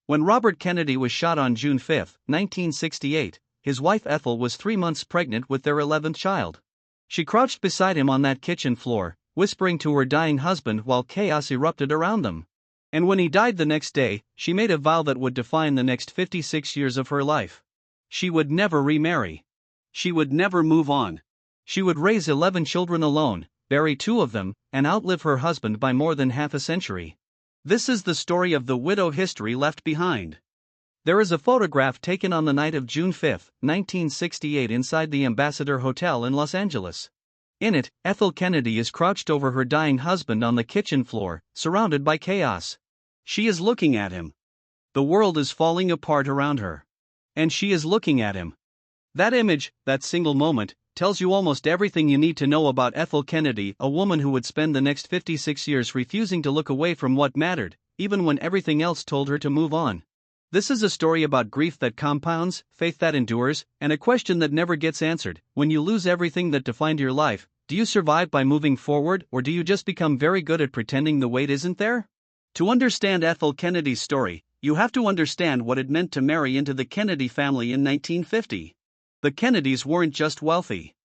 When Robert Kennedy was shot on June 5, 1968, his wife Ethel was 3 months pregnant with their 11th child. She crouched beside him on that kitchen floor, whispering to her dying husband while chaos erupted around them. And when he died the next day, she made a vow that would define the next 56 years of her life. She would never remarry. She would never move on. She would raise 11 children alone, bury 2 of them, and outlive her husband by more than half a century. This is the story of the widow history left behind. There is a photograph taken on the night of June 5, 1968 inside the Ambassador Hotel in Los Angeles. In it, Ethel Kennedy is crouched over her dying husband on the kitchen floor, surrounded by chaos. She is looking at him. The world is falling apart around her. And she is looking at him. That image, that single moment, tells you almost everything you need to know about Ethel Kennedy, a woman who would spend the next 56 years refusing to look away from what mattered, even when everything else told her to move on. This is a story about grief that compounds, faith that endures, and a question that never gets answered. When you lose everything that defined your life, do you survive by moving forward, or do you just become very good at pretending the weight isn't there? To understand Ethel Kennedy's story, you have to understand what it meant to marry into the Kennedy family in 1950. The Kennedys weren't just wealthy.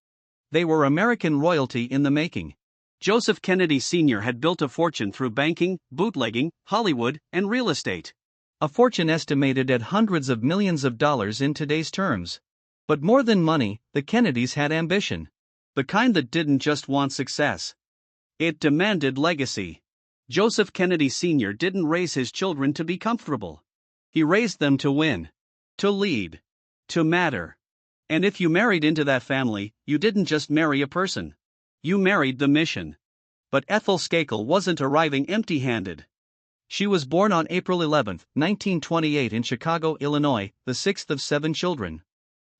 They were American royalty in the making. Joseph Kennedy Sr. had built a fortune through banking, bootlegging, Hollywood, and real estate. A fortune estimated at hundreds of millions of dollars in today's terms. But more than money, the Kennedys had ambition. The kind that didn't just want success. It demanded legacy. Joseph Kennedy Sr. didn't raise his children to be comfortable. He raised them to win. To lead. To matter. And if you married into that family, you didn't just marry a person. You married the mission. But Ethel Skakel wasn't arriving empty-handed. She was born on April 11, 1928 in Chicago, Illinois, the 6th of 7 children.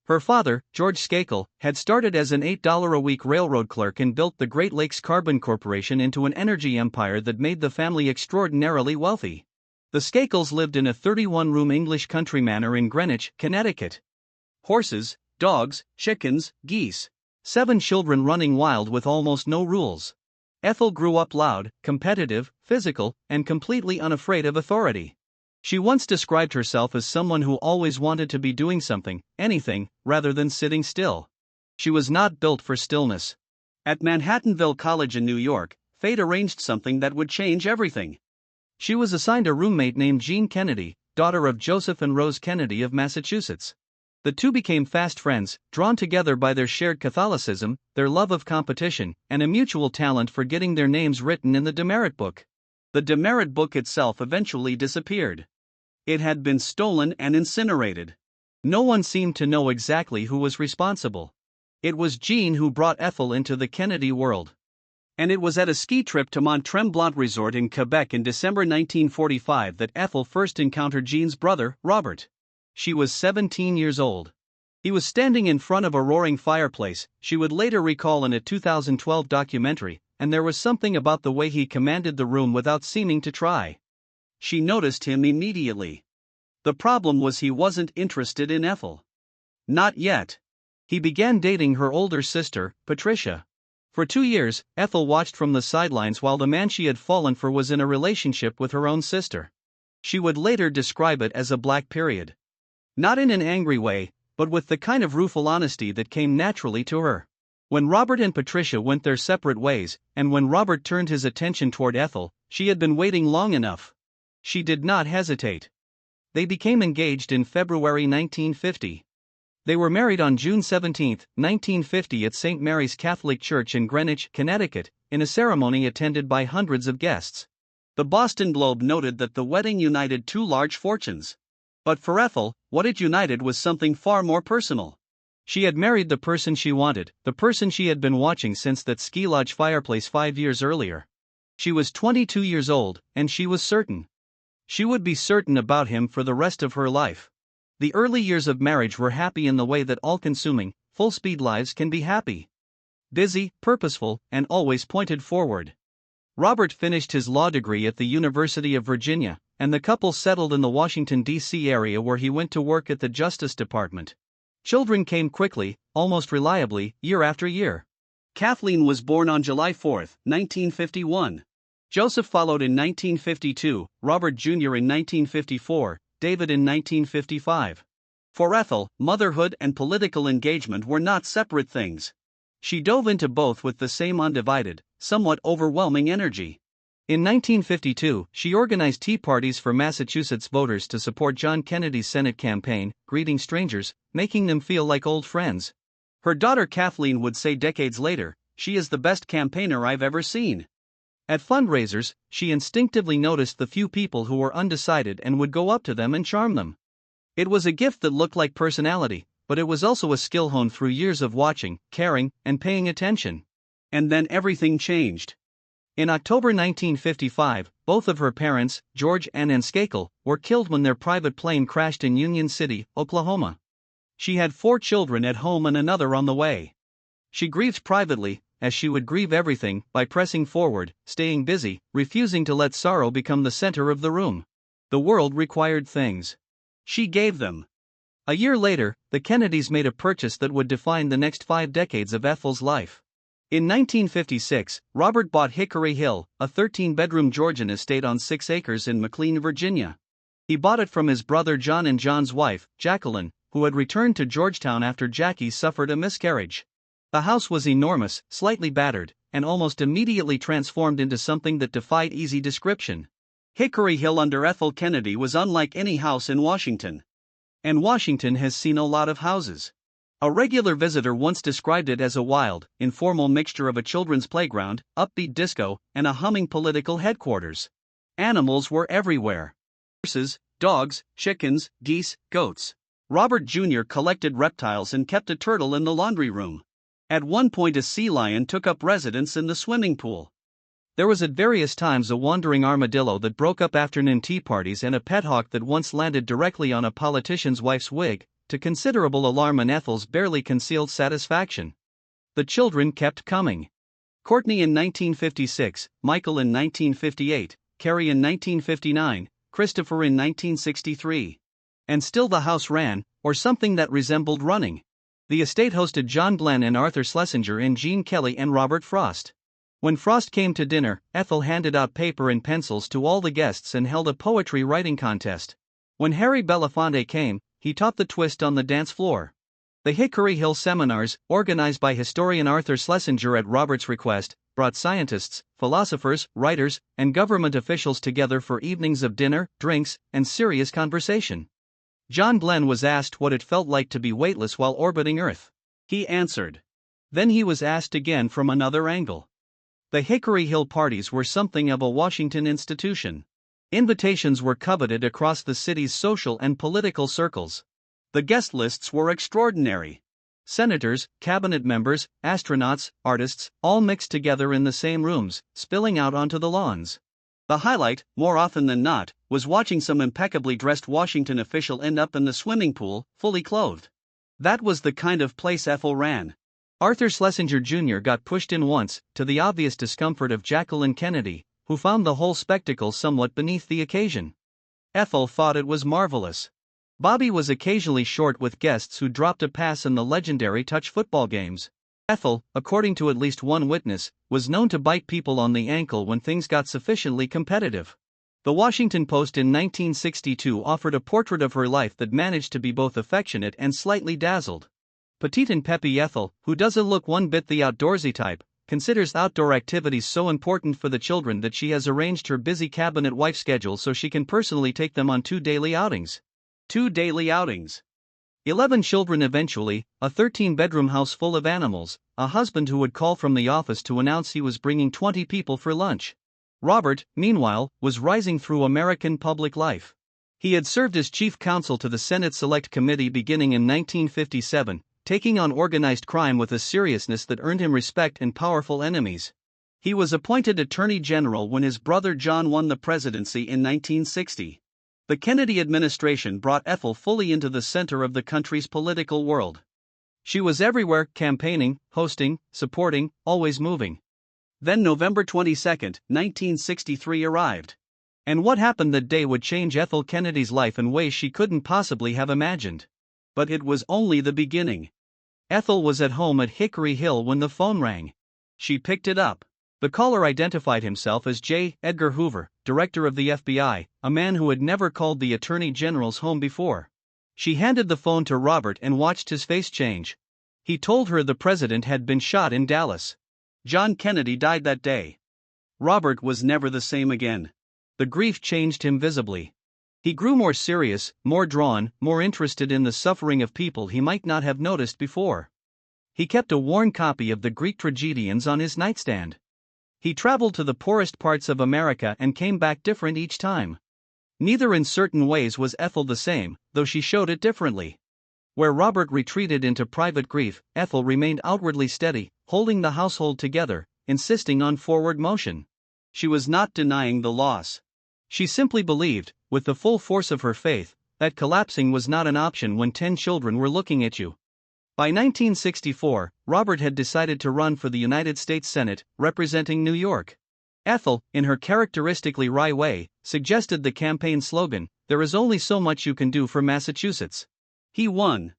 Her father, George Skakel, had started as an $8-a-week railroad clerk and built the Great Lakes Carbon Corporation into an energy empire that made the family extraordinarily wealthy. The Skakels lived in a 31-room English country manor in Greenwich, Connecticut. Horses, dogs, chickens, geese. 7 children running wild with almost no rules. Ethel grew up loud, competitive, physical, and completely unafraid of authority. She once described herself as someone who always wanted to be doing something, anything, rather than sitting still. She was not built for stillness. At Manhattanville College in New York, fate arranged something that would change everything. She was assigned a roommate named Jean Kennedy, daughter of Joseph and Rose Kennedy of Massachusetts. The two became fast friends, drawn together by their shared Catholicism, their love of competition, and a mutual talent for getting their names written in the demerit book. The demerit book itself eventually disappeared. It had been stolen and incinerated. No one seemed to know exactly who was responsible. It was Jean who brought Ethel into the Kennedy world. And it was at a ski trip to Mont Tremblant Resort in Quebec in December 1945 that Ethel first encountered Jean's brother, Robert. She was 17 years old. He was standing in front of a roaring fireplace, she would later recall in a 2012 documentary, and there was something about the way he commanded the room without seeming to try. She noticed him immediately. The problem was he wasn't interested in Ethel. Not yet. He began dating her older sister, Patricia. For 2 years, Ethel watched from the sidelines while the man she had fallen for was in a relationship with her own sister. She would later describe it as a black period. Not in an angry way, but with the kind of rueful honesty that came naturally to her. When Robert and Patricia went their separate ways, and when Robert turned his attention toward Ethel, she had been waiting long enough. She did not hesitate. They became engaged in February 1950. They were married on June 17, 1950 at St. Mary's Catholic Church in Greenwich, Connecticut, in a ceremony attended by hundreds of guests. The Boston Globe noted that the wedding united 2 large fortunes. But for Ethel, what it united was something far more personal. She had married the person she wanted, the person she had been watching since that ski lodge fireplace 5 years earlier. She was 22 years old, and she was certain. She would be certain about him for the rest of her life. The early years of marriage were happy in the way that all-consuming, full-speed lives can be happy. Busy, purposeful, and always pointed forward. Robert finished his law degree at the University of Virginia, and the couple settled in the Washington, D.C. area where he went to work at the Justice Department. Children came quickly, almost reliably, year after year. Kathleen was born on July 4, 1951. Joseph followed in 1952, Robert Jr. in 1954, David in 1955. For Ethel, motherhood and political engagement were not separate things. She dove into both with the same undivided, somewhat overwhelming energy. In 1952, she organized tea parties for Massachusetts voters to support John Kennedy's Senate campaign, greeting strangers, making them feel like old friends. Her daughter Kathleen would say decades later, "She is the best campaigner I've ever seen." At fundraisers, she instinctively noticed the few people who were undecided and would go up to them and charm them. It was a gift that looked like personality, but it was also a skill honed through years of watching, caring, and paying attention. And then everything changed. In October 1955, both of her parents, George and Ann Skakel, were killed when their private plane crashed in Union City, Oklahoma. She had 4 children at home and another on the way. She grieved privately, as she would grieve everything, by pressing forward, staying busy, refusing to let sorrow become the center of the room. The world required things. She gave them. A year later, the Kennedys made a purchase that would define the next 5 decades of Ethel's life. In 1956, Robert bought Hickory Hill, a 13-bedroom Georgian estate on 6 acres in McLean, Virginia. He bought it from his brother John and John's wife, Jacqueline, who had returned to Georgetown after Jackie suffered a miscarriage. The house was enormous, slightly battered, and almost immediately transformed into something that defied easy description. Hickory Hill under Ethel Kennedy was unlike any house in Washington. And Washington has seen a lot of houses. A regular visitor once described it as a wild, informal mixture of a children's playground, upbeat disco, and a humming political headquarters. Animals were everywhere. Horses, dogs, chickens, geese, goats. Robert Jr. collected reptiles and kept a turtle in the laundry room. At one point a sea lion took up residence in the swimming pool. There was at various times a wandering armadillo that broke up afternoon tea parties and a pet hawk that once landed directly on a politician's wife's wig, to considerable alarm and Ethel's barely concealed satisfaction. The children kept coming. Courtney in 1956, Michael in 1958, Carrie in 1959, Christopher in 1963. And still the house ran, or something that resembled running. The estate hosted John Glenn and Arthur Schlesinger and Gene Kelly and Robert Frost. When Frost came to dinner, Ethel handed out paper and pencils to all the guests and held a poetry writing contest. When Harry Belafonte came, he taught the twist on the dance floor. The Hickory Hill seminars, organized by historian Arthur Schlesinger at Robert's request, brought scientists, philosophers, writers, and government officials together for evenings of dinner, drinks, and serious conversation. John Glenn was asked what it felt like to be weightless while orbiting Earth. He answered. Then he was asked again from another angle. The Hickory Hill parties were something of a Washington institution. Invitations were coveted across the city's social and political circles. The guest lists were extraordinary. Senators, cabinet members, astronauts, artists, all mixed together in the same rooms, spilling out onto the lawns. The highlight, more often than not, was watching some impeccably dressed Washington official end up in the swimming pool, fully clothed. That was the kind of place Ethel ran. Arthur Schlesinger Jr. got pushed in once, to the obvious discomfort of Jacqueline Kennedy, who found the whole spectacle somewhat beneath the occasion. Ethel thought it was marvelous. Bobby was occasionally short with guests who dropped a pass in the legendary touch football games. Ethel, according to at least one witness, was known to bite people on the ankle when things got sufficiently competitive. The Washington Post in 1962 offered a portrait of her life that managed to be both affectionate and slightly dazzled. Petite and peppy Ethel, who doesn't look one bit the outdoorsy type, considers outdoor activities so important for the children that she has arranged her busy cabinet wife schedule so she can personally take them on 2 daily outings. 2 daily outings. 11 children eventually, a 13-bedroom house full of animals, a husband who would call from the office to announce he was bringing 20 people for lunch. Robert, meanwhile, was rising through American public life. He had served as chief counsel to the Senate Select Committee beginning in 1957, taking on organized crime with a seriousness that earned him respect and powerful enemies. He was appointed Attorney General when his brother John won the presidency in 1960. The Kennedy administration brought Ethel fully into the center of the country's political world. She was everywhere, campaigning, hosting, supporting, always moving. Then November 22, 1963 arrived. And what happened that day would change Ethel Kennedy's life in ways she couldn't possibly have imagined. But it was only the beginning. Ethel was at home at Hickory Hill when the phone rang. She picked it up. The caller identified himself as J. Edgar Hoover, director of the FBI, a man who had never called the Attorney General's home before. She handed the phone to Robert and watched his face change. He told her the president had been shot in Dallas. John Kennedy died that day. Robert was never the same again. The grief changed him visibly. He grew more serious, more drawn, more interested in the suffering of people he might not have noticed before. He kept a worn copy of the Greek tragedians on his nightstand. He traveled to the poorest parts of America and came back different each time. Neither in certain ways was Ethel the same, though she showed it differently. Where Robert retreated into private grief, Ethel remained outwardly steady, holding the household together, insisting on forward motion. She was not denying the loss. She simply believed, with the full force of her faith, that collapsing was not an option when 10 children were looking at you. By 1964, Robert had decided to run for the United States Senate, representing New York. Ethel, in her characteristically wry way, suggested the campaign slogan, "There is only so much you can do for Massachusetts." He won.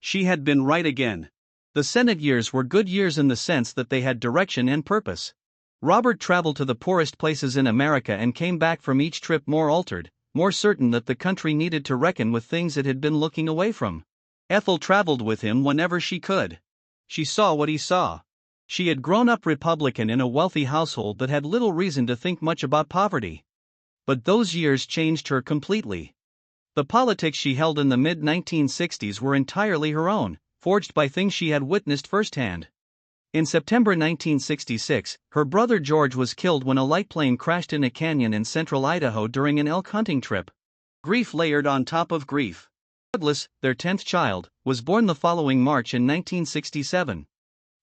She had been right again. The Senate years were good years in the sense that they had direction and purpose. Robert traveled to the poorest places in America and came back from each trip more altered, more certain that the country needed to reckon with things it had been looking away from. Ethel traveled with him whenever she could. She saw what he saw. She had grown up Republican in a wealthy household that had little reason to think much about poverty. But those years changed her completely. The politics she held in the mid-1960s were entirely her own, forged by things she had witnessed firsthand. In September 1966, her brother George was killed when a light plane crashed in a canyon in central Idaho during an elk hunting trip. Grief layered on top of grief. Douglas, their 10th child, was born the following March in 1967.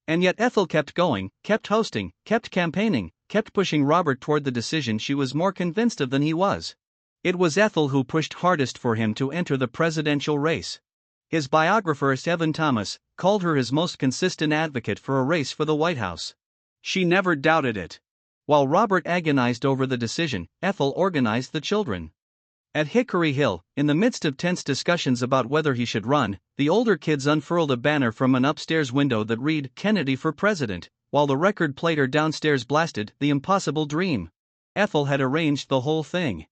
And yet Ethel kept going, kept hosting, kept campaigning, kept pushing Robert toward the decision she was more convinced of than he was. It was Ethel who pushed hardest for him to enter the presidential race. His biographer Evan Thomas called her his most consistent advocate for a race for the White House. She never doubted it. While Robert agonized over the decision, Ethel organized the children. At Hickory Hill, in the midst of tense discussions about whether he should run, the older kids unfurled a banner from an upstairs window that read, "Kennedy for President," while the record player downstairs blasted, "The Impossible Dream." Ethel had arranged the whole thing.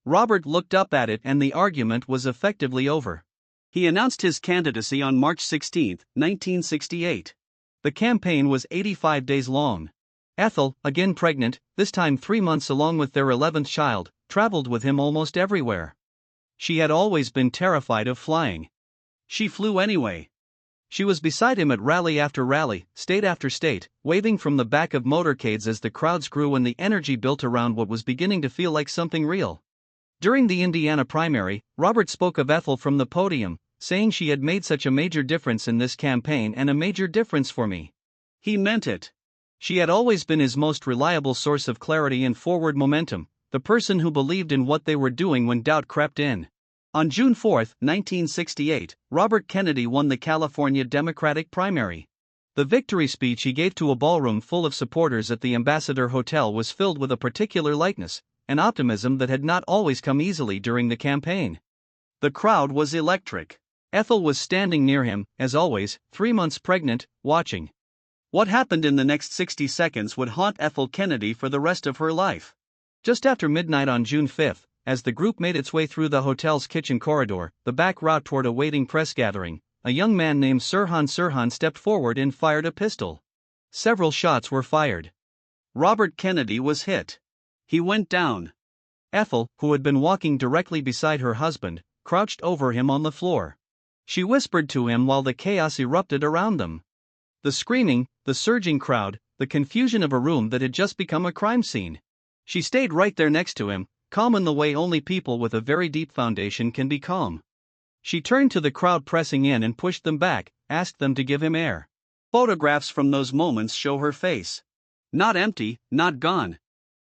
Robert looked up at it and the argument was effectively over. He announced his candidacy on March 16, 1968. The campaign was 85 days long. Ethel, again pregnant, this time 3 months along with their 11th child, traveled with him almost everywhere. She had always been terrified of flying. She flew anyway. She was beside him at rally after rally, state after state, waving from the back of motorcades as the crowds grew and the energy built around what was beginning to feel like something real. During the Indiana primary, Robert spoke of Ethel from the podium, saying she had made such a major difference in this campaign and a major difference for me. He meant it. She had always been his most reliable source of clarity and forward momentum, the person who believed in what they were doing when doubt crept in. On June 4, 1968, Robert Kennedy won the California Democratic primary. The victory speech he gave to a ballroom full of supporters at the Ambassador Hotel was filled with a particular lightness, an optimism that had not always come easily during the campaign. The crowd was electric. Ethel was standing near him, as always, 3 months pregnant, watching. What happened in the next 60 seconds would haunt Ethel Kennedy for the rest of her life. Just after midnight on June 5, as the group made its way through the hotel's kitchen corridor, the back route toward a waiting press gathering, a young man named Sirhan stepped forward and fired a pistol. Several shots were fired. Robert Kennedy was hit. He went down. Ethel, who had been walking directly beside her husband, crouched over him on the floor. She whispered to him while the chaos erupted around them. The screaming, the surging crowd, the confusion of a room that had just become a crime scene. She stayed right there next to him, calm in the way only people with a very deep foundation can be calm. She turned to the crowd pressing in and pushed them back, asked them to give him air. Photographs from those moments show her face. Not empty, not gone.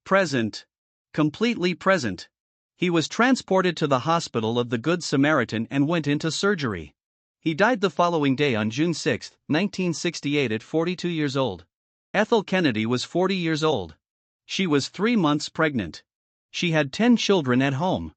Present. Completely present. He was transported to the hospital of the Good Samaritan and went into surgery. He died the following day on June 6, 1968 at 42 years old. Ethel Kennedy was 40 years old. She was 3 months pregnant. She had 10 children at home.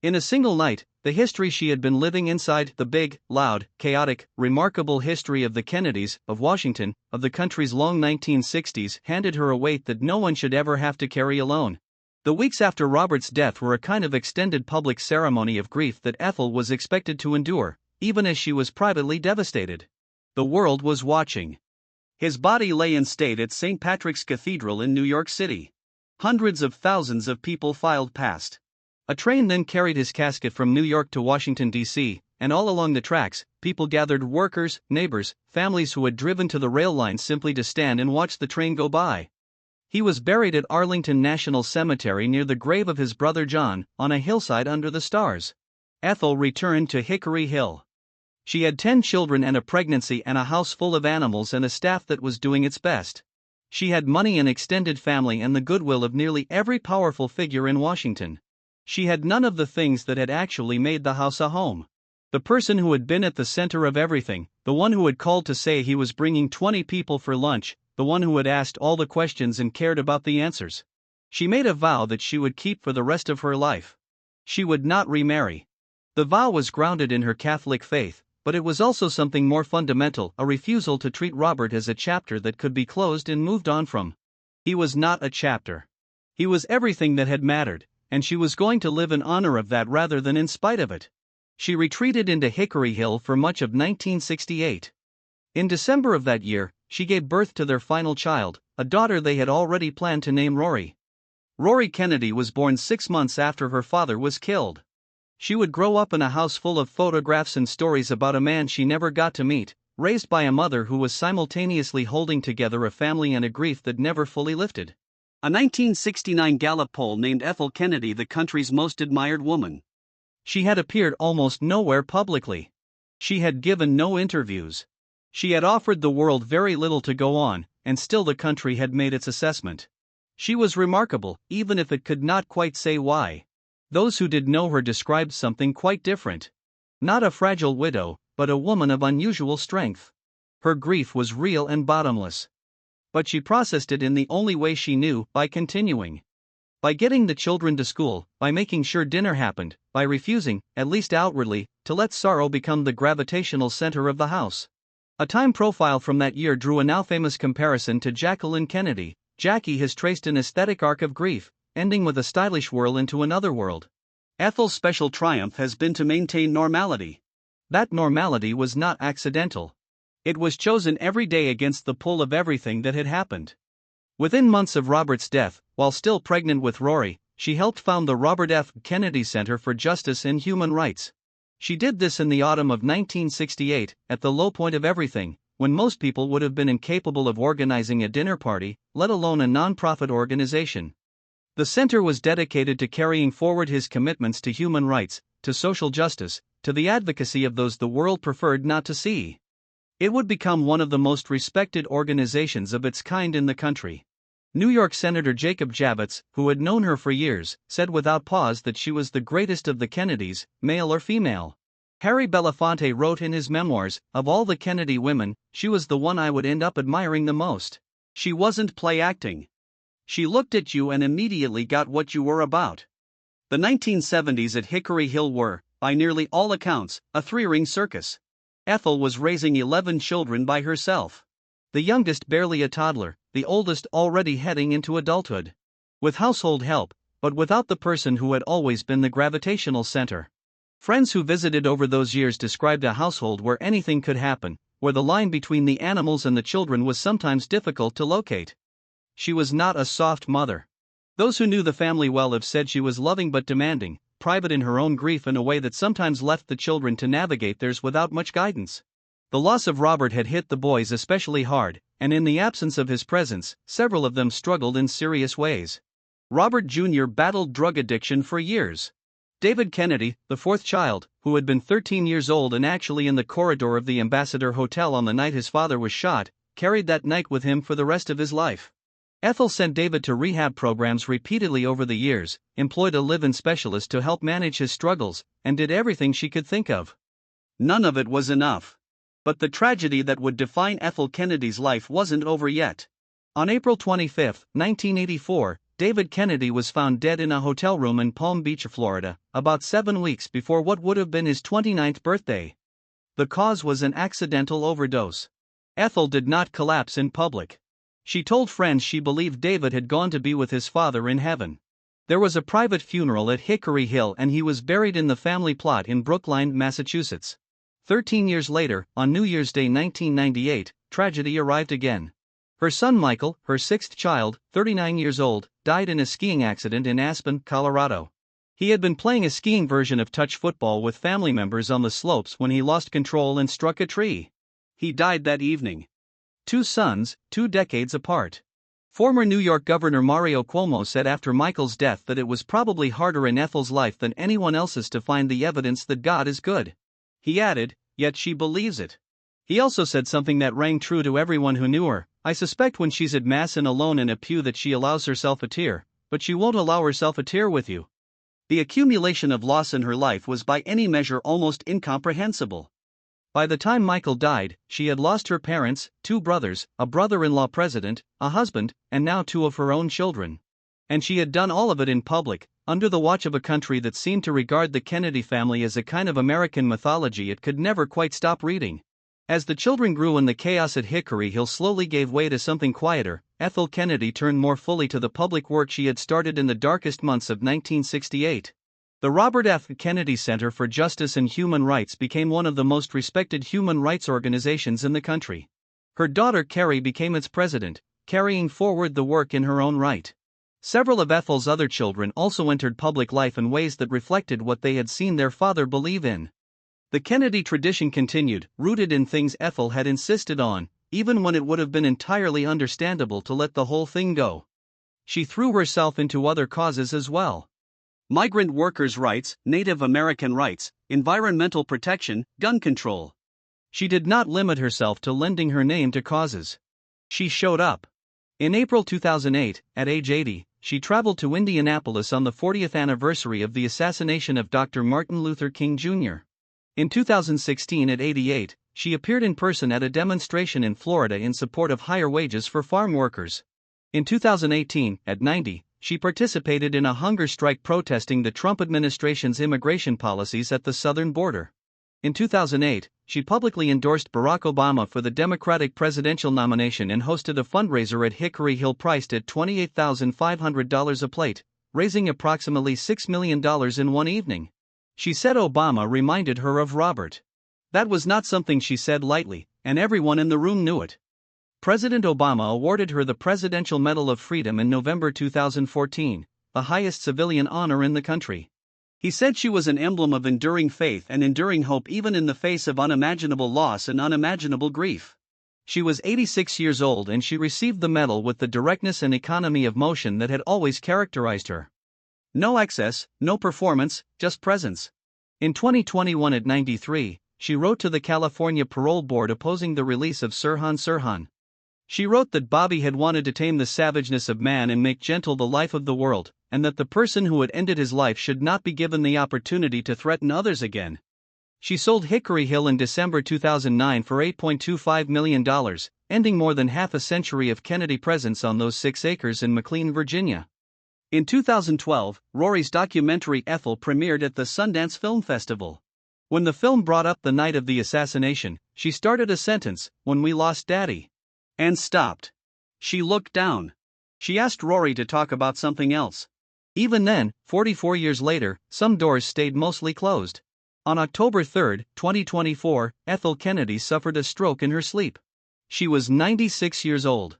In a single night, the history she had been living inside, the big, loud, chaotic, remarkable history of the Kennedys, of Washington, of the country's long 1960s, handed her a weight that no one should ever have to carry alone. The weeks after Robert's death were a kind of extended public ceremony of grief that Ethel was expected to endure, even as she was privately devastated. The world was watching. His body lay in state at St. Patrick's Cathedral in New York City. Hundreds of thousands of people filed past. A train then carried his casket from New York to Washington, D.C., and all along the tracks, people gathered, workers, neighbors, families who had driven to the rail lines simply to stand and watch the train go by. He was buried at Arlington National Cemetery near the grave of his brother John, on a hillside under the stars. Ethel returned to Hickory Hill. She had 10 children and a pregnancy and a house full of animals and a staff that was doing its best. She had money and extended family and the goodwill of nearly every powerful figure in Washington. She had none of the things that had actually made the house a home. The person who had been at the center of everything, the one who had called to say he was bringing 20 people for lunch, the one who had asked all the questions and cared about the answers. She made a vow that she would keep for the rest of her life. She would not remarry. The vow was grounded in her Catholic faith, but it was also something more fundamental, a refusal to treat Robert as a chapter that could be closed and moved on from. He was not a chapter. He was everything that had mattered, and she was going to live in honor of that rather than in spite of it. She retreated into Hickory Hill for much of 1968. In December of that year, she gave birth to their final child, a daughter they had already planned to name Rory. Rory Kennedy was born 6 months after her father was killed. She would grow up in a house full of photographs and stories about a man she never got to meet, raised by a mother who was simultaneously holding together a family and a grief that never fully lifted. A 1969 Gallup poll named Ethel Kennedy the country's most admired woman. She had appeared almost nowhere publicly. She had given no interviews. She had offered the world very little to go on, and still the country had made its assessment. She was remarkable, even if it could not quite say why. Those who did know her described something quite different. Not a fragile widow, but a woman of unusual strength. Her grief was real and bottomless. But she processed it in the only way she knew, by continuing. By getting the children to school, by making sure dinner happened, by refusing, at least outwardly, to let sorrow become the gravitational center of the house. A Time profile from that year drew a now famous comparison to Jacqueline Kennedy. Jackie has traced an aesthetic arc of grief, ending with a stylish whirl into another world. Ethel's special triumph has been to maintain normality. That normality was not accidental. It was chosen every day against the pull of everything that had happened. Within months of Robert's death, while still pregnant with Rory, she helped found the Robert F. Kennedy Center for Justice and Human Rights. She did this in the autumn of 1968, at the low point of everything, when most people would have been incapable of organizing a dinner party, let alone a non-profit organization. The center was dedicated to carrying forward his commitments to human rights, to social justice, to the advocacy of those the world preferred not to see. It would become one of the most respected organizations of its kind in the country. New York Senator Jacob Javits, who had known her for years, said without pause that she was the greatest of the Kennedys, male or female. Harry Belafonte wrote in his memoirs, "Of all the Kennedy women, she was the one I would end up admiring the most. She wasn't play acting. She looked at you and immediately got what you were about." The 1970s at Hickory Hill were, by nearly all accounts, a three-ring circus. Ethel was raising 11 children by herself. The youngest barely a toddler, the oldest already heading into adulthood. With household help, but without the person who had always been the gravitational center. Friends who visited over those years described a household where anything could happen, where the line between the animals and the children was sometimes difficult to locate. She was not a soft mother. Those who knew the family well have said she was loving but demanding, private in her own grief in a way that sometimes left the children to navigate theirs without much guidance. The loss of Robert had hit the boys especially hard, and in the absence of his presence, several of them struggled in serious ways. Robert Jr. battled drug addiction for years. David Kennedy, the fourth child, who had been 13 years old and actually in the corridor of the Ambassador Hotel on the night his father was shot, carried that night with him for the rest of his life. Ethel sent David to rehab programs repeatedly over the years, employed a live-in specialist to help manage his struggles, and did everything she could think of. None of it was enough. But the tragedy that would define Ethel Kennedy's life wasn't over yet. On April 25, 1984, David Kennedy was found dead in a hotel room in Palm Beach, Florida, about 7 weeks before what would have been his 29th birthday. The cause was an accidental overdose. Ethel did not collapse in public. She told friends she believed David had gone to be with his father in heaven. There was a private funeral at Hickory Hill and he was buried in the family plot in Brookline, Massachusetts. 13 years later, on New Year's Day 1998, tragedy arrived again. Her son Michael, her sixth child, 39 years old, died in a skiing accident in Aspen, Colorado. He had been playing a skiing version of touch football with family members on the slopes when he lost control and struck a tree. He died that evening. 2 sons, 2 decades apart. Former New York Governor Mario Cuomo said after Michael's death that it was probably harder in Ethel's life than anyone else's to find the evidence that God is good. He added, yet she believes it. He also said something that rang true to everyone who knew her. I suspect when she's at Mass and alone in a pew that she allows herself a tear, but she won't allow herself a tear with you. The accumulation of loss in her life was by any measure almost incomprehensible. By the time Michael died, she had lost her parents, 2 brothers, a brother-in-law president, a husband, and now 2 of her own children. And she had done all of it in public, under the watch of a country that seemed to regard the Kennedy family as a kind of American mythology it could never quite stop reading. As the children grew and the chaos at Hickory Hill slowly gave way to something quieter, Ethel Kennedy turned more fully to the public work she had started in the darkest months of 1968. The Robert F. Kennedy Center for Justice and Human Rights became one of the most respected human rights organizations in the country. Her daughter Carrie became its president, carrying forward the work in her own right. Several of Ethel's other children also entered public life in ways that reflected what they had seen their father believe in. The Kennedy tradition continued, rooted in things Ethel had insisted on, even when it would have been entirely understandable to let the whole thing go. She threw herself into other causes as well. Migrant workers' rights, Native American rights, environmental protection, gun control. She did not limit herself to lending her name to causes. She showed up. In April 2008, at age 80, she traveled to Indianapolis on the 40th anniversary of the assassination of Dr. Martin Luther King Jr. In 2016 at 88, she appeared in person at a demonstration in Florida in support of higher wages for farm workers. In 2018, at 90, she participated in a hunger strike protesting the Trump administration's immigration policies at the southern border. In 2008, she publicly endorsed Barack Obama for the Democratic presidential nomination and hosted a fundraiser at Hickory Hill priced at $28,500 a plate, raising approximately $6 million in one evening. She said Obama reminded her of Robert. That was not something she said lightly, and everyone in the room knew it. President Obama awarded her the Presidential Medal of Freedom in November 2014, the highest civilian honor in the country. He said she was an emblem of enduring faith and enduring hope even in the face of unimaginable loss and unimaginable grief. She was 86 years old and she received the medal with the directness and economy of motion that had always characterized her. No excess, no performance, just presence. In 2021 at 93, she wrote to the California Parole Board opposing the release of Sirhan Sirhan. She wrote that Bobby had wanted to tame the savageness of man and make gentle the life of the world, and that the person who had ended his life should not be given the opportunity to threaten others again. She sold Hickory Hill in December 2009 for $8.25 million, ending more than half a century of Kennedy presence on those 6 acres in McLean, Virginia. In 2012, Rory's documentary Ethel premiered at the Sundance Film Festival. When the film brought up the night of the assassination, she started a sentence, "When we lost Daddy," and stopped. She looked down. She asked Rory to talk about something else. Even then, 44 years later, some doors stayed mostly closed. On October 3, 2024, Ethel Kennedy suffered a stroke in her sleep. She was 96 years old.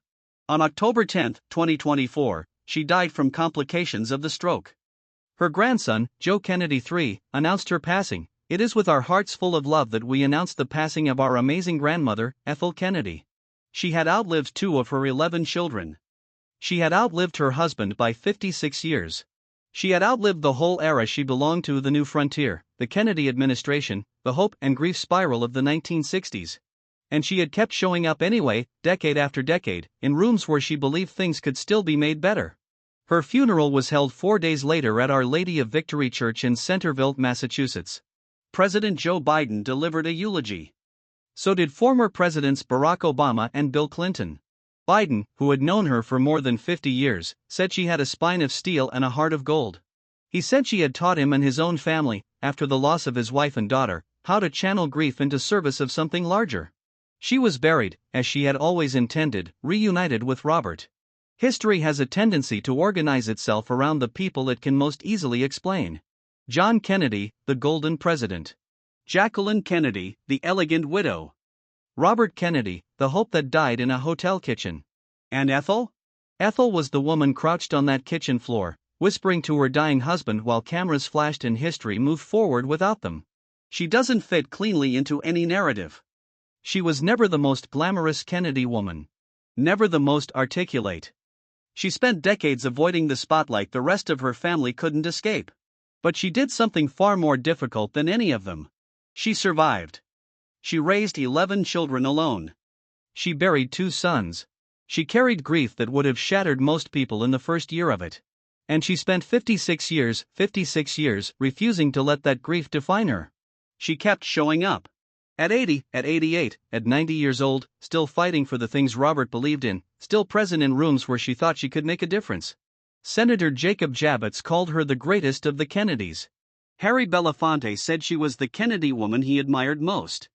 On October 10, 2024, she died from complications of the stroke. Her grandson, Joe Kennedy III, announced her passing. It is with our hearts full of love that we announce the passing of our amazing grandmother, Ethel Kennedy. She had outlived 2 of her 11 children. She had outlived her husband by 56 years. She had outlived the whole era she belonged to, the New Frontier, the Kennedy administration, the hope and grief spiral of the 1960s. And she had kept showing up anyway, decade after decade, in rooms where she believed things could still be made better. Her funeral was held 4 days later at Our Lady of Victory Church in Centerville, Massachusetts. President Joe Biden delivered a eulogy. So did former Presidents Barack Obama and Bill Clinton. Biden, who had known her for more than 50 years, said she had a spine of steel and a heart of gold. He said she had taught him and his own family, after the loss of his wife and daughter, how to channel grief into service of something larger. She was buried, as she had always intended, reunited with Robert. History has a tendency to organize itself around the people it can most easily explain. John Kennedy, the Golden President. Jacqueline Kennedy, the Elegant Widow. Robert Kennedy, the hope that died in a hotel kitchen. And Ethel? Ethel was the woman crouched on that kitchen floor, whispering to her dying husband while cameras flashed and history moved forward without them. She doesn't fit cleanly into any narrative. She was never the most glamorous Kennedy woman. Never the most articulate. She spent decades avoiding the spotlight the rest of her family couldn't escape. But she did something far more difficult than any of them. She survived. She raised 11 children alone. She buried 2 sons. She carried grief that would have shattered most people in the first year of it. And she spent 56 years, refusing to let that grief define her. She kept showing up. At 80, at 88, at 90 years old, still fighting for the things Robert believed in, still present in rooms where she thought she could make a difference. Senator Jacob Javits called her the greatest of the Kennedys. Harry Belafonte said she was the Kennedy woman he admired most.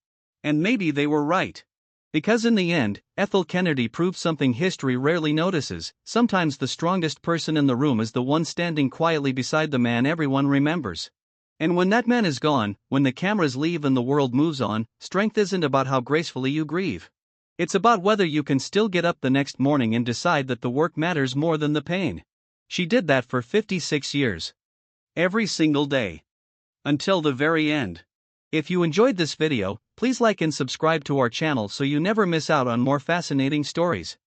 And maybe they were right. Because in the end, Ethel Kennedy proved something history rarely notices: sometimes the strongest person in the room is the one standing quietly beside the man everyone remembers. And when that man is gone, when the cameras leave and the world moves on, strength isn't about how gracefully you grieve. It's about whether you can still get up the next morning and decide that the work matters more than the pain. She did that for 56 years. Every single day. Until the very end. If you enjoyed this video, please like and subscribe to our channel so you never miss out on more fascinating stories.